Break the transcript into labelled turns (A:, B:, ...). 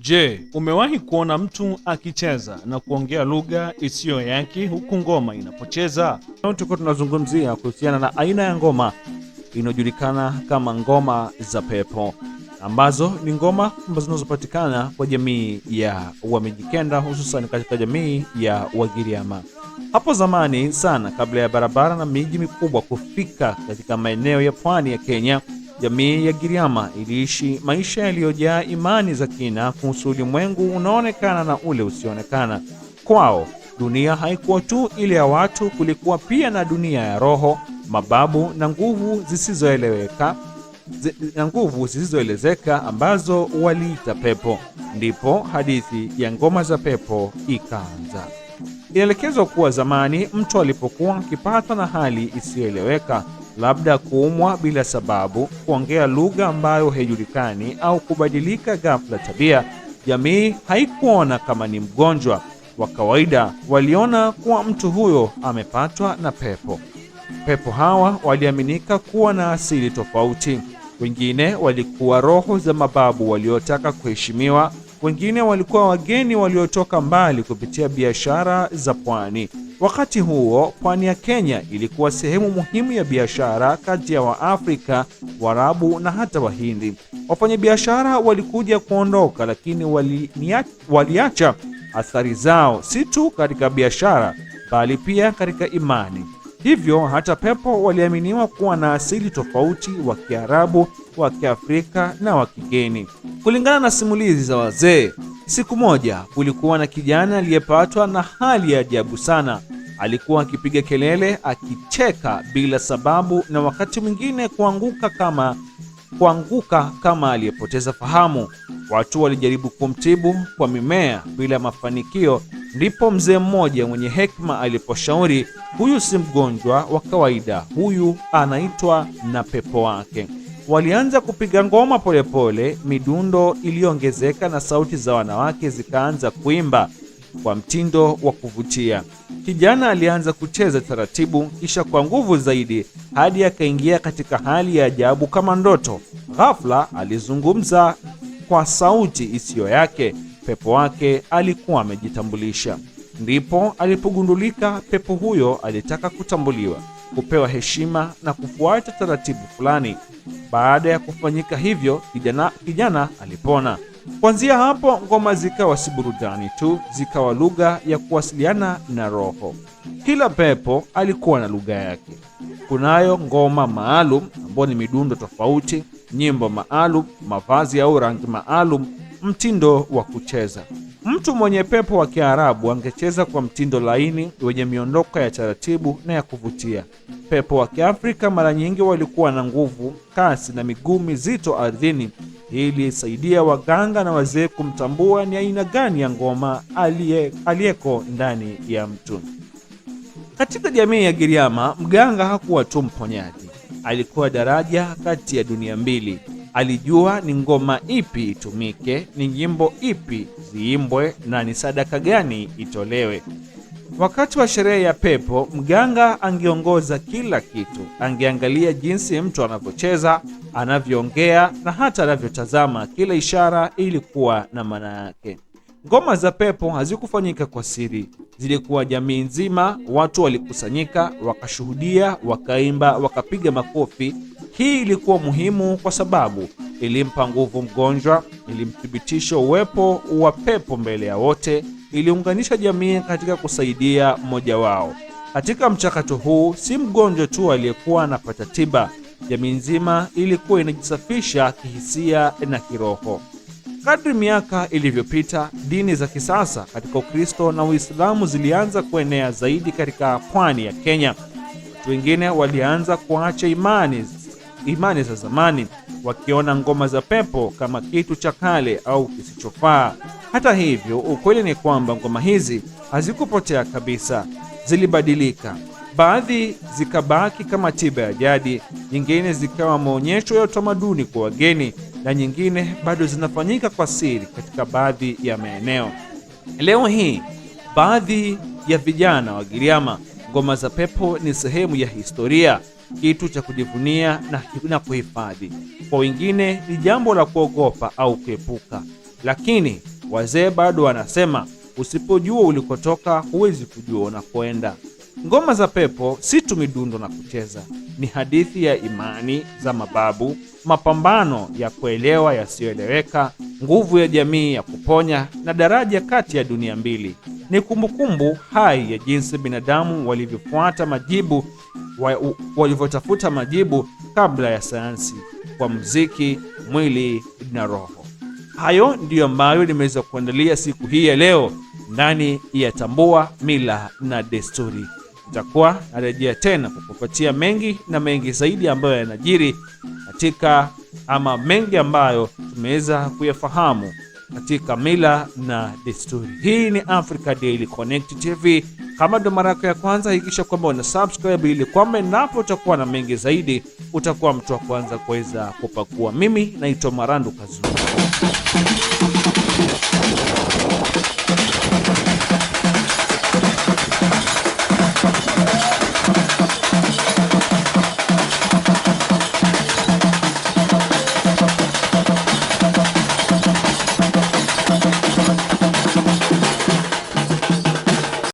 A: Je, umewahi kuona mtu akicheza na kuongea lugha isiyo yake huku ngoma inapocheza? Leo tuko tunazungumzia kuhusiana na aina ya ngoma inayojulikana kama ngoma za pepo, ambazo ni ngoma zinazopatikana kwa jamii ya Wamijikenda, hususan katika jamii ya Wagiriama. Hapo zamani sana, kabla ya barabara na miji mikubwa kufika katika maeneo ya pwani ya Kenya, jamii ya Giriama iliishi maisha yaliyojaa imani za kina kuhusu ulimwengu unaonekana na ule usioonekana. Kwao, dunia haikuwa tu ile ya watu, kulikuwa pia na dunia ya roho, mababu na nguvu zisizoelezeka ambazo waliita pepo. Ndipo hadithi ya ngoma za pepo ikaanza. Inaelekezwa kuwa zamani mtu alipokuwa akipatwa na hali isiyoeleweka, labda kuumwa bila sababu, kuongea lugha ambayo haijulikani au kubadilika ghafla tabia, jamii haikuona kama ni mgonjwa wa kawaida, waliona kuwa mtu huyo amepatwa na pepo. Pepo hawa waliaminika kuwa na asili tofauti. Wengine walikuwa roho za mababu waliotaka kuheshimiwa, wengine walikuwa wageni waliotoka mbali kupitia biashara za pwani. Wakati huo, pwani ya Kenya ilikuwa sehemu muhimu ya biashara kati ya Waafrika, Waarabu na hata Wahindi. Wafanyabiashara walikuja kuondoka, lakini waliacha athari zao si tu katika biashara, bali pia katika imani. Hivyo hata pepo waliaminiwa kuwa na asili tofauti, wa Kiarabu, wa Kiafrika na wa kigeni. Kulingana na simulizi za wazee, siku moja kulikuwa na kijana aliyepatwa na hali ya ajabu sana. Alikuwa akipiga kelele, akicheka bila sababu, na wakati mwingine kuanguka kama aliyepoteza fahamu. Watu walijaribu kumtibu kwa mimea bila mafanikio. Ndipo mzee mmoja mwenye hekima aliposhauri, huyu si mgonjwa wa kawaida, huyu anaitwa na pepo wake. Walianza kupiga ngoma polepole, midundo iliongezeka na sauti za wanawake zikaanza kuimba kwa mtindo wa kuvutia. Kijana alianza kucheza taratibu, kisha kwa nguvu zaidi, hadi akaingia katika hali ya ajabu kama ndoto. Ghafla alizungumza kwa sauti isiyo yake. Pepo wake alikuwa amejitambulisha. Ndipo alipogundulika pepo huyo alitaka kutambuliwa, kupewa heshima na kufuata taratibu fulani. Baada ya kufanyika hivyo, kijana alipona. Kuanzia hapo, ngoma zikawa si burudani tu, zikawa lugha ya kuwasiliana na roho. Kila pepo alikuwa na lugha yake. Kunayo ngoma maalum ambayo ni midundo tofauti, nyimbo maalum, mavazi au rangi maalum, mtindo wa kucheza. Mtu mwenye pepo wa Kiarabu angecheza kwa mtindo laini wenye miondoko ya taratibu na ya kuvutia. Pepo wa Kiafrika mara nyingi walikuwa na nguvu, kasi na miguu mizito ardhini. Hii ilisaidia waganga na wazee kumtambua ni aina gani ya ngoma aliyeko ndani ya mtu. Katika jamii ya Giriama, mganga hakuwa tu mponyaji. Alikuwa daraja kati ya dunia mbili. Alijua ni ngoma ipi itumike, ni nyimbo ipi ziimbwe, na ni sadaka gani itolewe. Wakati wa sherehe ya pepo, mganga angeongoza kila kitu. Angeangalia jinsi mtu anavyocheza, anavyoongea na hata anavyotazama. Kila ishara ilikuwa na maana yake. Ngoma za pepo hazikufanyika kwa siri. Zilikuwa jamii nzima, watu walikusanyika, wakashuhudia, wakaimba, wakapiga makofi. Hii ilikuwa muhimu kwa sababu ilimpa nguvu mgonjwa, ilimthibitisha uwepo wa pepo mbele ya wote, iliunganisha jamii katika kusaidia mmoja wao. Katika mchakato huu, si mgonjwa tu aliyekuwa anapata tiba, jamii nzima ilikuwa inajisafisha kihisia na kiroho. Kadri miaka ilivyopita, dini za kisasa katika Ukristo na Uislamu zilianza kuenea zaidi katika pwani ya Kenya. Watu wengine walianza kuacha imani za zamani, wakiona ngoma za pepo kama kitu cha kale au kisichofaa. Hata hivyo, ukweli ni kwamba ngoma hizi hazikupotea kabisa, zilibadilika. Baadhi zikabaki kama tiba ya jadi, nyingine zikawa maonyesho ya utamaduni kwa wageni, na nyingine bado zinafanyika kwa siri katika baadhi ya maeneo. Leo hii, baadhi ya vijana wa Giriama, ngoma za pepo ni sehemu ya historia, kitu cha kujivunia na kuhifadhi. Kwa wengine ni jambo la kuogopa au kuepuka, lakini Wazee bado wanasema usipojua ulikotoka huwezi kujua unakoenda. Ngoma za pepo si tu midundo na kucheza, ni hadithi ya imani za mababu, mapambano ya kuelewa yasiyoeleweka, nguvu ya jamii ya kuponya na daraja kati ya dunia mbili. Ni kumbukumbu hai ya jinsi binadamu walivyotafuta majibu kabla ya sayansi, kwa muziki, mwili na roho. Hayo ndiyo ambayo nimeweza kuandalia siku hii ya leo ndani ya Tambua Mila na Desturi. Nitakuwa narejea tena kukupatia mengi na mengi zaidi ambayo yanajiri katika mengi ambayo tumeweza kuyafahamu katika mila na desturi. Hii ni Africa Daily Connect TV. Kama ndo mara yako ya kwanza, hakikisha kwamba una subscribe ili kwamba napo utakuwa na mengi zaidi utakuwa mtu wa kwanza kuweza kupakua. Mimi naitwa Marandu Kazungu.